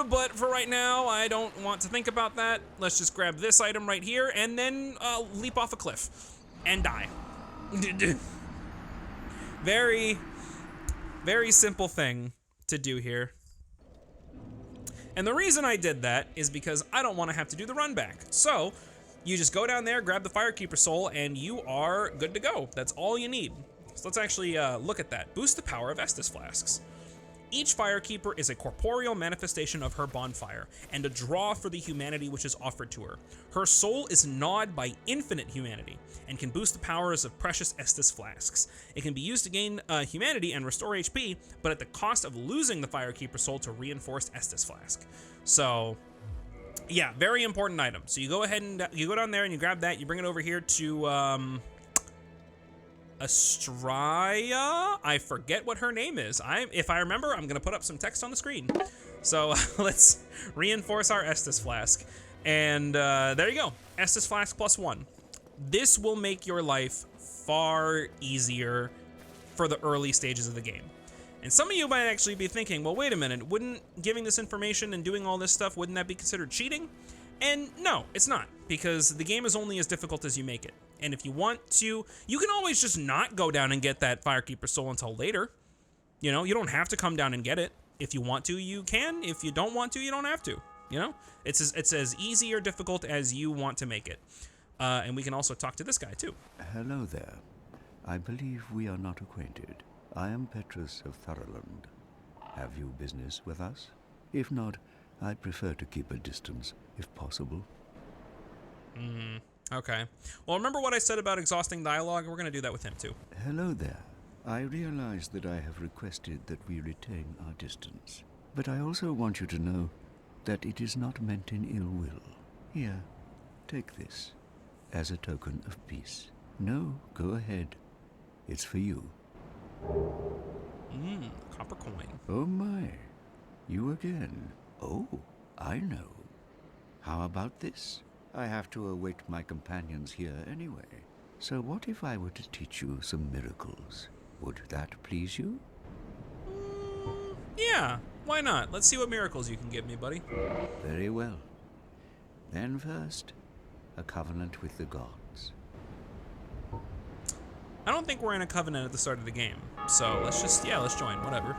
but for right now, I don't want to think about that. Let's just grab this item right here and then leap off a cliff and die. Very, very simple thing to do here. And the reason I did that is because I don't want to have to do the run back. So you just go down there, grab the Firekeeper Soul, and you are good to go. That's all you need. So let's actually look at that. Boost the power of Estus Flasks. Each Firekeeper is a corporeal manifestation of her bonfire, and a draw for the humanity which is offered to her. Her soul is gnawed by infinite humanity, and can boost the powers of precious Estus Flasks. It can be used to gain humanity and restore HP, but at the cost of losing the Firekeeper Soul to reinforced Estus Flask. So, yeah, very important item. So you go ahead and you go down there and you grab that, you bring it over here to, Astraya? I forget what her name is. If I remember, I'm gonna put up some text on the screen. So let's reinforce our Estus Flask. And there you go, Estus Flask +1. This will make your life far easier for the early stages of the game. And some of you might actually be thinking, well, wait a minute, wouldn't giving this information and doing all this stuff, wouldn't that be considered cheating? And no, it's not, because the game is only as difficult as you make it. And if you want to, you can always just not go down and get that Firekeeper Soul until later. You know, you don't have to come down and get it. If you want to, you can. If you don't want to, you don't have to. You know, it's as easy or difficult as you want to make it. And we can also talk to this guy too. Hello there. I believe we are not acquainted. I am Petrus of Thoroland. Have you business with us? If not, I'd prefer to keep a distance, if possible. Okay. Well, remember what I said about exhausting dialogue? We're going to do that with him, too. Hello there. I realize that I have requested that we retain our distance. But I also want you to know that it is not meant in ill will. Here, take this, as a token of peace. No, go ahead. It's for you. Copper coin. Oh my. You again. Oh, I know. How about this? I have to await my companions here anyway. So what if I were to teach you some miracles? Would that please you? Yeah, why not? Let's see what miracles you can give me, buddy. Very well. Then first, a covenant with the gods. I don't think we're in a covenant at the start of the game. So let's just, yeah, let's join, whatever.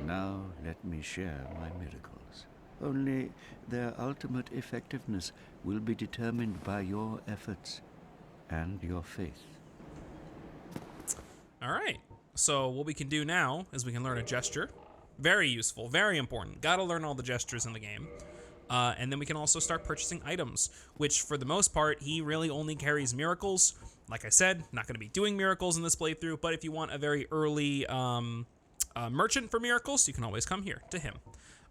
Now let me share my miracles. Only their ultimate effectiveness will be determined by your efforts and your faith. All right. So what we can do now is we can learn a gesture. Very useful, very important. Gotta learn all the gestures in the game. And then we can also start purchasing items, which for the most part, he really only carries miracles. Like I said, not gonna be doing miracles in this playthrough, but if you want a very early merchant for miracles, you can always come here to him.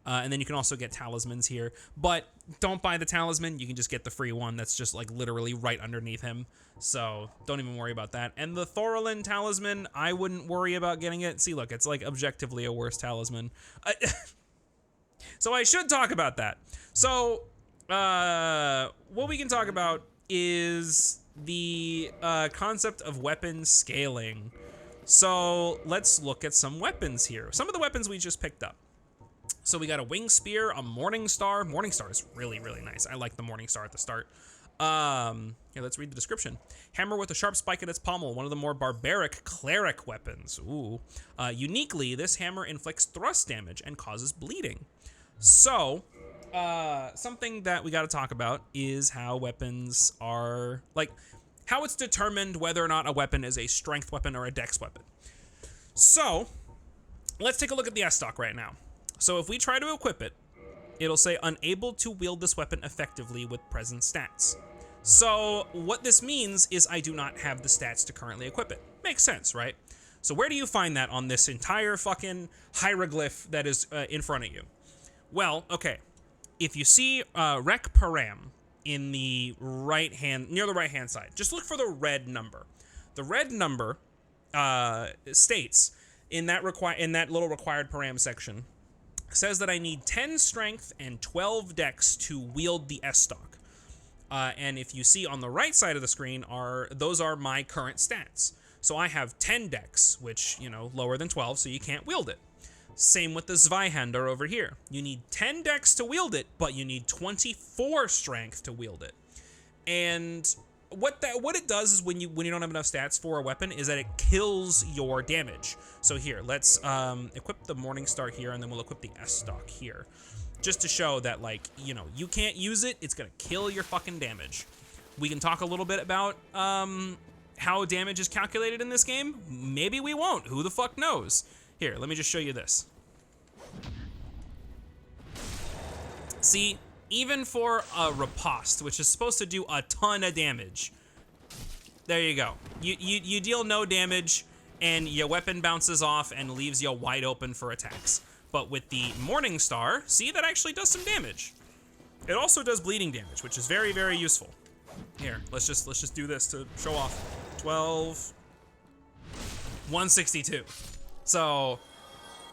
And then you can also get talismans here, but don't buy the talisman. You can just get the free one that's just like literally right underneath him. So don't even worry about that. And the Thoroland talisman, I wouldn't worry about getting it. See, look, it's like objectively a worse talisman. So I should talk about that. So what we can talk about is the concept of weapon scaling. So let's look at some weapons here. Some of the weapons we just picked up. So we got a wing spear, a morning star. Morning star is really, really nice. I like the morning star at the start. Here, let's read the description. Hammer with a sharp spike at its pommel, one of the more barbaric cleric weapons. Ooh. Uniquely, this hammer inflicts thrust damage and causes bleeding. So, something that we got to talk about is how weapons are, like, how it's determined whether or not a weapon is a strength weapon or a dex weapon. So, let's take a look at the S-stock right now. So if we try to equip it, it'll say unable to wield this weapon effectively with present stats. So what this means is I do not have the stats to currently equip it. Makes sense, right? So where do you find that on this entire fucking hieroglyph that is in front of you? Well, okay. If you see Rec Param in the right hand, near the right hand side, just look for the red number. The red number states in that little required param section, says that I need 10 strength and 12 dex to wield the S-stock. And if you see on the right side of the screen, those are my current stats. So I have 10 dex, which, you know, lower than 12, so you can't wield it. Same with the Zweihander over here. You need 10 dex to wield it, but you need 24 strength to wield it. And what it does is when you don't have enough stats for a weapon is that it kills your damage. So here, let's equip the Morningstar here, and then we'll equip the S-Stock here. Just to show that, like, you know, you can't use it, it's gonna kill your fucking damage. We can talk a little bit about how damage is calculated in this game. Maybe we won't, who the fuck knows? Here, let me just show you this. See, even for a riposte, which is supposed to do a ton of damage, there you go. You deal no damage, and your weapon bounces off and leaves you wide open for attacks. But with the Morningstar, see, that actually does some damage. It also does bleeding damage, which is very, very useful. Here, let's just do this to show off. 12, 162. So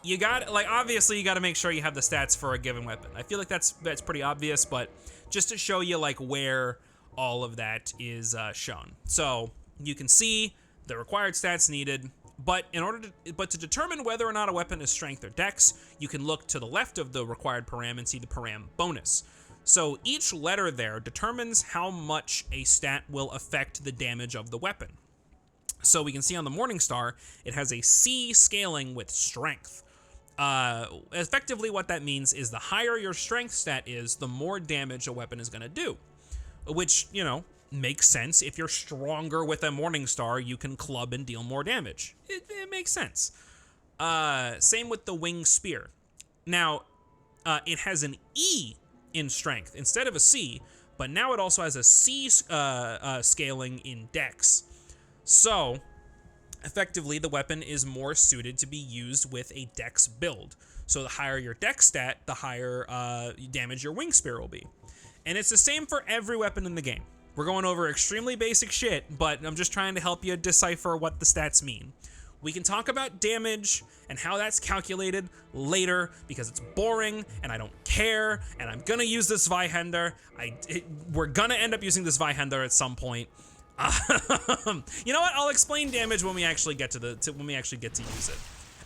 you got, like, obviously you got to make sure you have the stats for a given weapon. I feel like that's pretty obvious, but just to show you like where all of that is shown. So you can see the required stats needed. But to determine whether or not a weapon is strength or dex, you can look to the left of the required param and see the param bonus. So each letter there determines how much a stat will affect the damage of the weapon. So we can see on the Morningstar, it has a C scaling with strength. Effectively what that means is the higher your strength stat is, the more damage a weapon is gonna do. Which, you know, makes sense. If you're stronger with a Morningstar, you can club and deal more damage. It makes sense. Same with the Winged Spear. Now, it has an E in strength instead of a C, but now it also has a C scaling in dex. So, effectively, the weapon is more suited to be used with a dex build. So the higher your dex stat, the higher damage your Winged Spear will be. And it's the same for every weapon in the game. We're going over extremely basic shit, but I'm just trying to help you decipher what the stats mean. We can talk about damage and how that's calculated later because it's boring and I don't care, and I'm gonna use this Zweihander. We're gonna end up using this Zweihander at some point. You know what? I'll explain damage when we actually get to use it.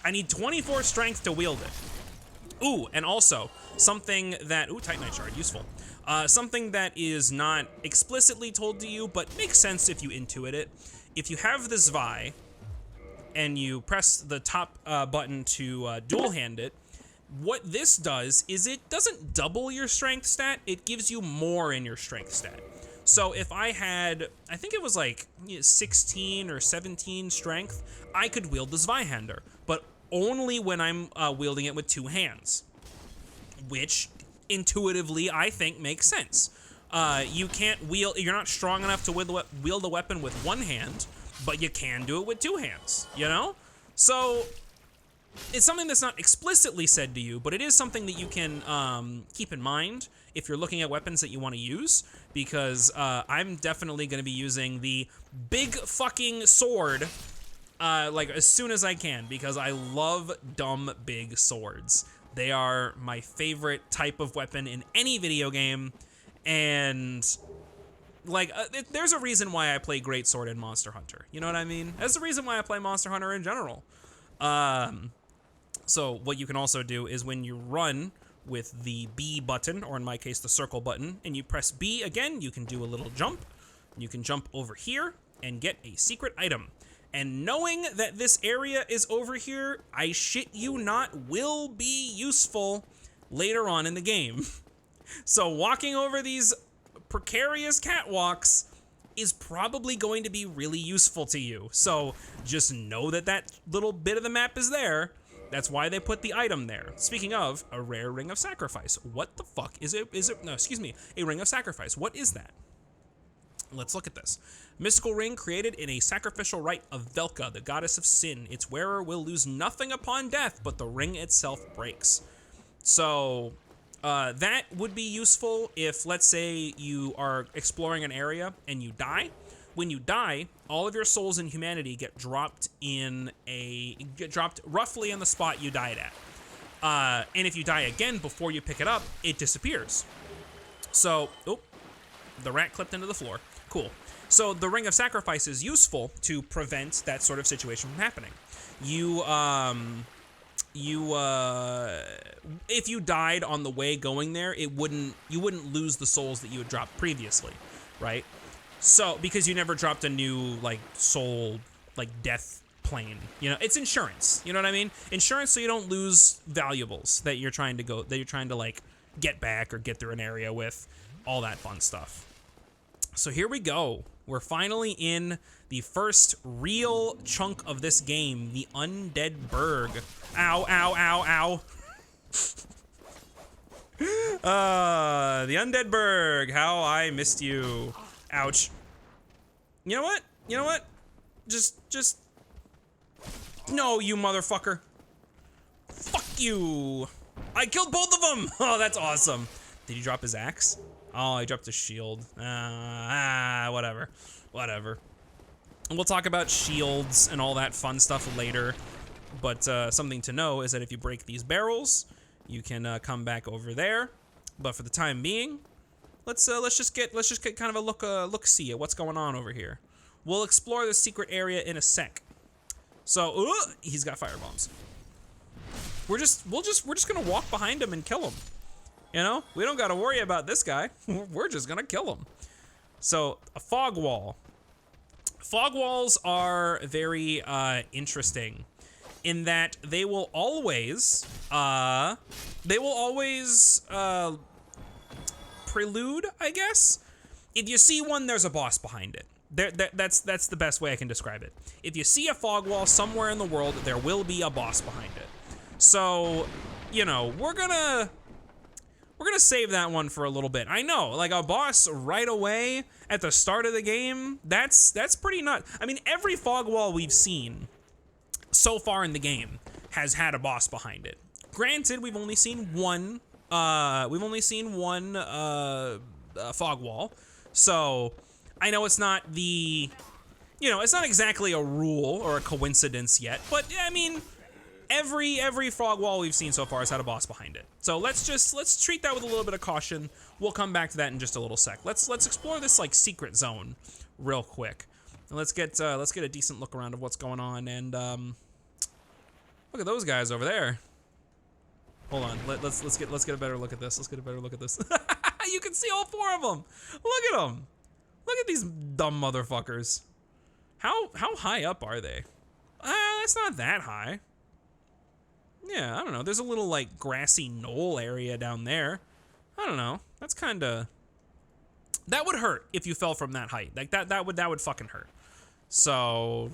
I need 24 strength to wield it. Ooh, and also something that Titanite Shard, useful. Something that is not explicitly told to you, but makes sense if you intuit it. If you have the Zwei and you press the top button to dual hand it, what this does is it doesn't double your strength stat, it gives you more in your strength stat. So if I had, I think it was like 16 or 17 strength, I could wield the Zweihander, but only when I'm wielding it with two hands, which intuitively I think makes sense. You can't wield, you're not strong enough to wield a weapon with one hand, but you can do it with two hands, you know? So it's something that's not explicitly said to you, but it is something that you can keep in mind if you're looking at weapons that you want to use, because I'm definitely going to be using the big fucking sword like as soon as I can, because I love dumb big swords. They are my favorite type of weapon in any video game, and like there's a reason why I play Greatsword in Monster Hunter. You know what I mean? There's a reason why I play Monster Hunter in general. So what you can also do is when you run with the B button, or in my case the circle button, and you press B again, you can do a little jump. You can jump over here and get a secret item. And knowing that this area is over here, I shit you not, will be useful later on in the game. So walking over these precarious catwalks is probably going to be really useful to you. So just know that that little bit of the map is there. That's why they put the item there. Speaking of, a rare ring of sacrifice. What the fuck is it? No, excuse me, a ring of sacrifice. What is that? Let's look at this. Mystical ring created in a sacrificial rite of Velka, the goddess of sin. Its wearer will lose nothing upon death, but the ring itself breaks. So that would be useful if, let's say, you are exploring an area and you die. When you die, all of your souls in humanity get dropped roughly in the spot you died at. And if you die again before you pick it up, it disappears. So, oh, the rat clipped into the floor. Cool. So the Ring of Sacrifice is useful to prevent that sort of situation from happening. If you died on the way going there, you wouldn't lose the souls that you had dropped previously, right? So, because you never dropped a new, like, soul, like, death plane, you know, it's insurance, you know what I mean? Insurance so you don't lose valuables that you're trying to, like, get back or get through an area with, all that fun stuff. So here we go. We're finally in the first real chunk of this game, the Undead Burg. Ow, ow, ow, ow. The Undead Burg, how I missed you. Ouch. You know what? You know what? Just... No, you motherfucker. Fuck you. I killed both of them. Oh, that's awesome. Did he drop his axe? Oh, he dropped his shield. Whatever. Whatever. We'll talk about shields and all that fun stuff later. But something to know is that if you break these barrels, you can come back over there. But for the time being, let's just get kind of a look-see at what's going on over here. We'll explore the secret area in a sec. So, he's got firebombs. We're just gonna walk behind him and kill him. You know, we don't gotta worry about this guy. We're just gonna kill him. So, a fog wall. Fog walls are very interesting in that they will always prelude, I guess. If you see one, there's a boss behind it. That's the best way I can describe it. If you see a fog wall somewhere in the world, there will be a boss behind it. So, you know, we're gonna save that one for a little bit. I know, like a boss right away at the start of the game, that's pretty nuts. I mean, every fog wall we've seen so far in the game has had a boss behind it. Granted, we've only seen one fog wall. So, I know it's not it's not exactly a rule or a coincidence yet, but I mean, every fog wall we've seen so far has had a boss behind it. So let's treat that with a little bit of caution. We'll come back to that in just a little sec. Let's explore this like secret zone real quick. And let's get a decent look around of what's going on. And look at those guys over there. Hold on, let's get a better look at this. Let's get a better look at this. You can see all four of them. Look at them. Look at these dumb motherfuckers. How high up are they? That's not that high. Yeah, I don't know. There's a little like grassy knoll area down there. I don't know. That's kind of... That would hurt if you fell from that height. Like that would fucking hurt. So,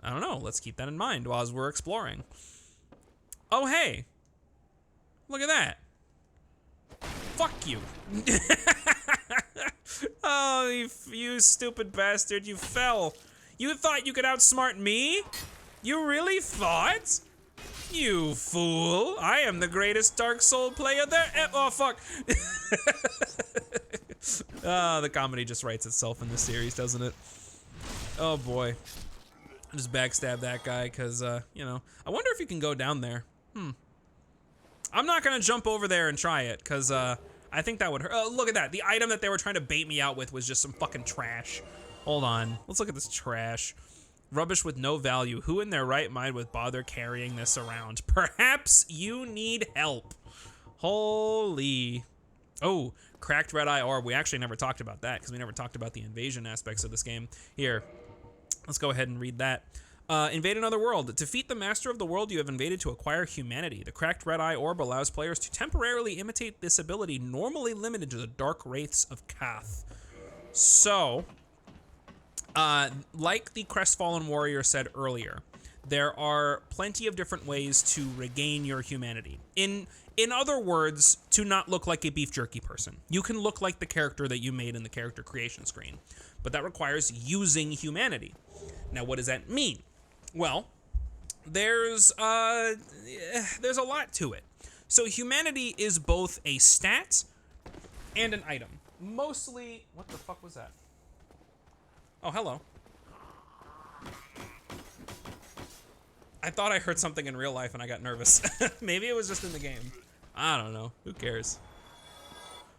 I don't know. Let's keep that in mind while we're exploring. Oh, hey. Look at that. Fuck you. Oh, you stupid bastard. You fell. You thought you could outsmart me? You really thought? You fool. I am the greatest Dark Soul player there. Oh, fuck. The comedy just writes itself in this series, doesn't it? Oh, boy. Just backstab that guy because, you know, I wonder if you can go down there. I'm not going to jump over there and try it because, I think that would hurt. Oh, look at that. The item that they were trying to bait me out with was just some fucking trash. Hold on. Let's look at this trash. Rubbish with no value. Who in their right mind would bother carrying this around? Perhaps you need help. Holy. Oh, cracked red eye orb. We actually never talked about that because we never talked about the invasion aspects of this game. Here, let's go ahead and read that. Invade another world. Defeat the master of the world you have invaded to acquire humanity. The cracked red eye orb allows players to temporarily imitate this ability normally limited to the dark wraiths of Kath. So, like the crestfallen warrior said earlier, there are plenty of different ways to regain your humanity. In other words, to not look like a beef jerky person. You can look like the character that you made in the character creation screen, but that requires using humanity. Now, what does that mean? Well, there's a lot to it. So humanity is both a stat and an item. Mostly, what the fuck was that? Oh, hello. I thought I heard something in real life and I got nervous. Maybe it was just in the game. I don't know. Who cares?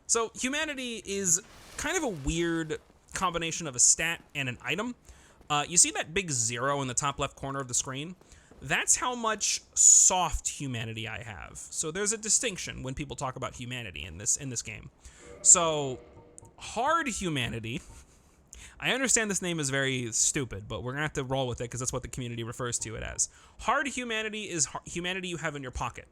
So humanity is kind of a weird combination of a stat and an item. You see that big 0 in the top left corner of the screen? That's how much soft humanity I have. So there's a distinction when people talk about humanity in this game. So hard humanity, I understand this name is very stupid, but we're gonna have to roll with it because that's what the community refers to it as. Hard humanity is humanity you have in your pocket,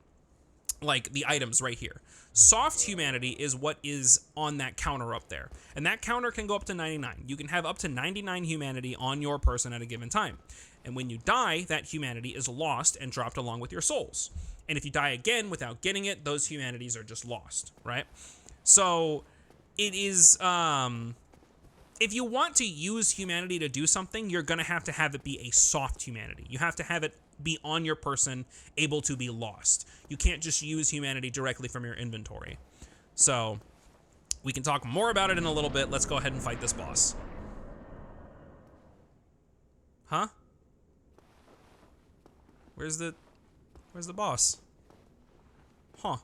like the items right here. Soft humanity is what is on that counter up there, and that counter can go up to 99. You can have up to 99 humanity on your person at a given time. And when you die, that humanity is lost and dropped along with your souls. And if you die again without getting it, those humanities are just lost, right? So it is, if you want to use humanity to do something, you're gonna have to have it be a soft humanity. You have to have it be on your person, able to be lost. You can't just use humanity directly from your inventory. So we can talk more about it in a little bit. Let's go ahead and fight this boss. Huh? Where's the boss? Huh.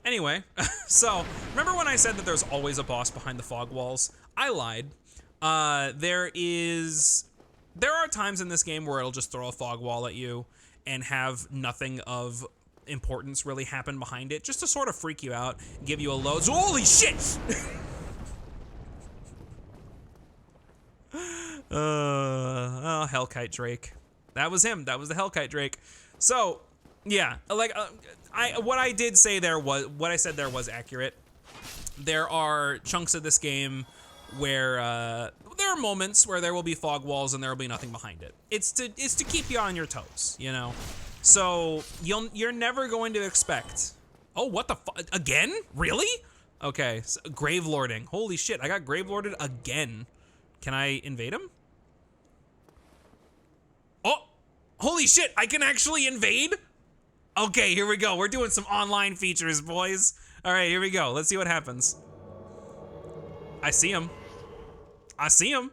Anyway, so remember when I said that there's always a boss behind the fog walls? I lied. There are times in this game where it'll just throw a fog wall at you and have nothing of importance really happen behind it, just to sort of freak you out, give you a load. Holy shit! Oh, Hellkite Drake. That was him. That was the Hellkite Drake. So, yeah, like what I said there was accurate. There are chunks of this game where there are moments where there will be fog walls and there will be nothing behind it. It's to keep you on your toes, you know. So you're never going to expect. Oh, what the fuck? Again? Really? Okay, so, Gravelording. Holy shit! I got Gravelorded again. Can I invade him? Oh, holy shit! I can actually invade. Okay, here we go. We're doing some online features, boys. All right, here we go. Let's see what happens. I see him. I see him.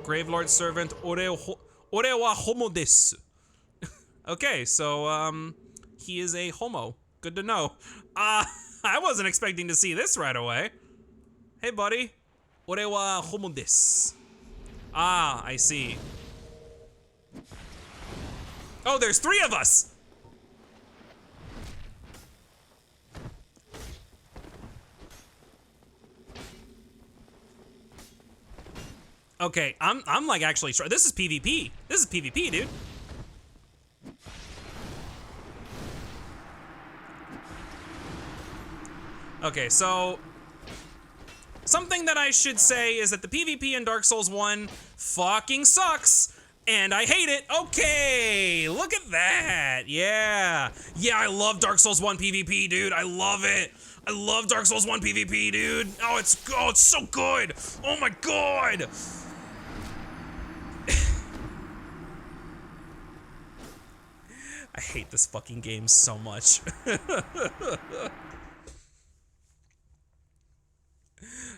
Gravelord servant Orewa homo desu. Okay, so he is a homo. Good to know. I wasn't expecting to see this right away. Hey, buddy. Orewa homo desu. Ah, I see. Oh, there's 3 of us. Okay, I'm like actually sure. This is PvP. This is PvP, dude. Okay, so something that I should say is that the PvP in Dark Souls 1 fucking sucks, and I hate it. Okay, look at that. Yeah. Yeah, I love Dark Souls 1 PvP, dude. I love it. I love Dark Souls 1 PvP, dude. Oh, it's so good. Oh my god. I hate this fucking game so much.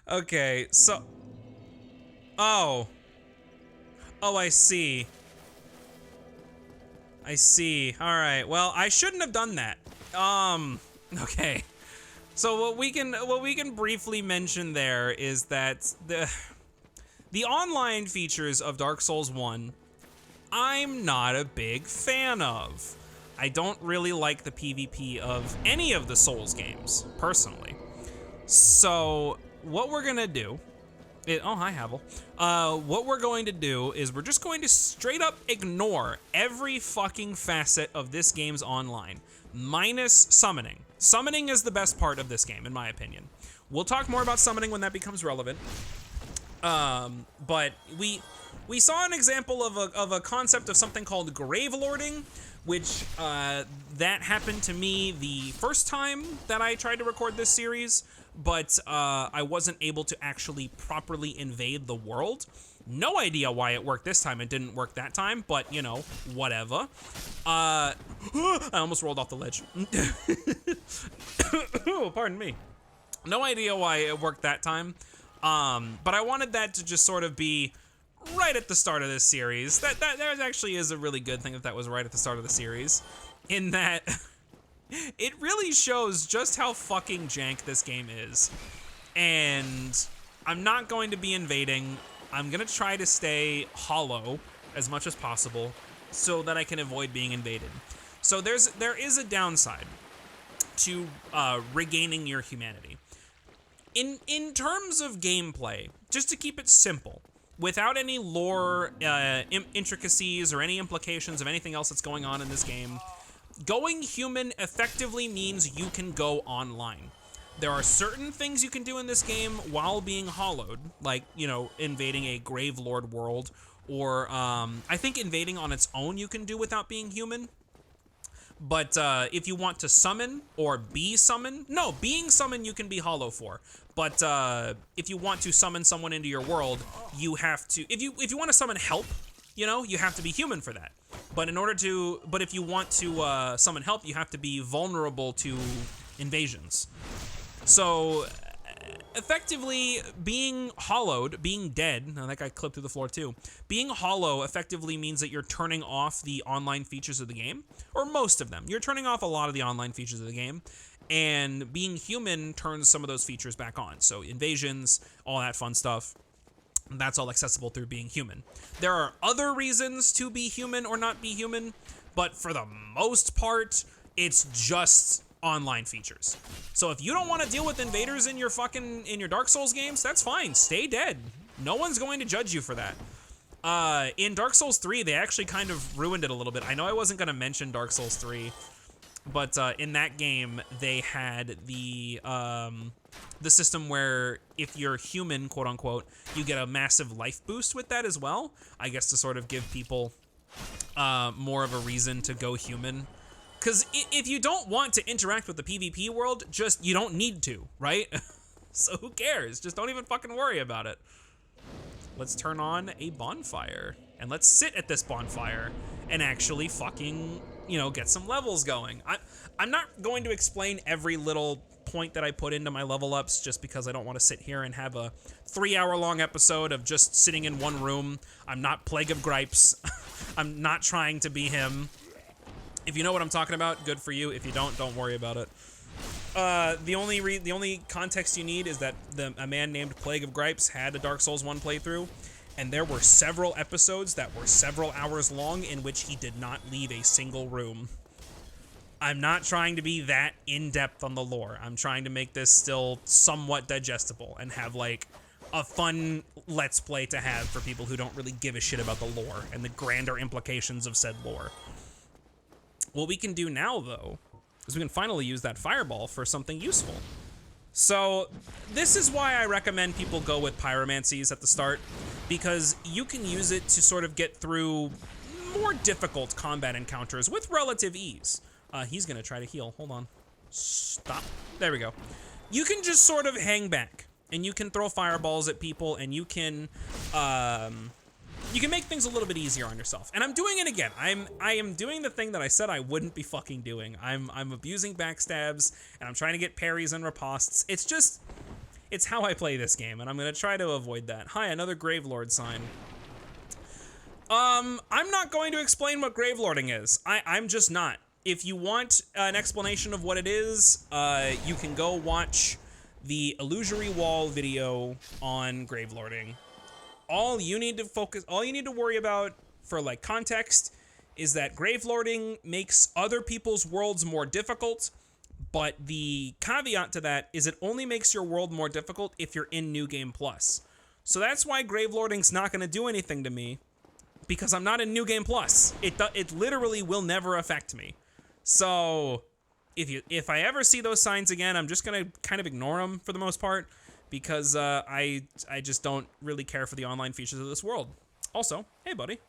Okay, so... Oh, I see. I see. Alright, well, I shouldn't have done that. Okay. So what we can briefly mention there is that the online features of Dark Souls 1, I'm not a big fan of. I don't really like the PvP of any of the Souls games, personally. So what we're gonna do, oh hi Havel. What we're going to do is we're just going to straight up ignore every fucking facet of this game's online, minus summoning. Summoning is the best part of this game, in my opinion. We'll talk more about summoning when that becomes relevant. But we saw an example of a concept of something called Gravelording, which that happened to me the first time that I tried to record this series, but I wasn't able to actually properly invade the world. No idea why it worked this time and didn't work that time, but you know, whatever. I almost rolled off the ledge. Oh, pardon me. No idea why it worked that time, but I wanted that to just sort of be right at the start of this series. That actually is a really good thing that was right at the start of the series, in that it really shows just how fucking jank this game is. And I'm not going to be invading. I'm gonna try to stay hollow as much as possible so that I can avoid being invaded. So there is a downside to regaining your humanity. In terms of gameplay, just to keep it simple, without any lore intricacies or any implications of anything else that's going on in this game, going human effectively means you can go online. There are certain things you can do in this game while being hollowed, like, you know, invading a Gravelord world, or I think invading on its own you can do without being human. But if you want to summon or be summoned, no, being summoned you can be hollow for. But if you want to summon someone into your world, you have to, if you want to summon help, you know, you have to be human for that. But if you want to summon help, you have to be vulnerable to invasions. So effectively, being hollowed, being dead, now that guy clipped through the floor too, being hollow effectively means that you're turning off the online features of the game, or most of them. You're turning off a lot of the online features of the game, and being human turns some of those features back on. So invasions, all that fun stuff, that's all accessible through being human. There are other reasons to be human or not be human, but for the most part, it's just online features. So if you don't want to deal with invaders in your Dark Souls games, that's fine. Stay dead. No one's going to judge you for that. In Dark Souls 3, they actually kind of ruined it a little bit. I know I wasn't going to mention Dark Souls 3, but in that game, they had the system where if you're human, quote unquote, you get a massive life boost with that as well. I guess to sort of give people more of a reason to go human. Because if you don't want to interact with the PvP world, you don't need to, right? So who cares? Just don't even fucking worry about it. Let's turn on a bonfire. And let's sit at this bonfire and actually fucking, you know, get some levels going. I'm not going to explain every little point that I put into my level ups just because I don't want to sit here and have a 3-hour-long episode of just sitting in one room. I'm not Plague of Gripes. I'm not trying to be him. If you know what I'm talking about, good for you. If you don't worry about it. The only context you need is that a man named Plague of Gripes had a Dark Souls 1 playthrough, and there were several episodes that were several hours long in which he did not leave a single room. I'm not trying to be that in-depth on the lore. I'm trying to make this still somewhat digestible and have, like, a fun Let's Play to have for people who don't really give a shit about the lore and the grander implications of said lore. What we can do now, though, is we can finally use that fireball for something useful. So this is why I recommend people go with pyromancies at the start, because you can use it to sort of get through more difficult combat encounters with relative ease. He's gonna try to heal. Hold on. Stop. There we go. You can just sort of hang back, and you can throw fireballs at people, and you can make things a little bit easier on yourself. And I'm doing it again. I am doing the thing that I said I wouldn't be fucking doing. I'm abusing backstabs, and I'm trying to get parries and ripostes. It's how I play this game, and I'm gonna try to avoid that. Hi, another Gravelord sign. I'm not going to explain what Gravelording is. I'm just not. If you want an explanation of what it is, you can go watch the Illusory Wall video on Gravelording. All you need to worry about for like context is that Gravelording makes other people's worlds more difficult, but the caveat to that is it only makes your world more difficult if you're in New Game Plus. So that's why Gravelording's not going to do anything to me, because I'm not in New Game Plus. It literally will never affect me. So if I ever see those signs again, I'm just going to kind of ignore them for the most part, because I just don't really care for the online features of this world. Also, hey buddy.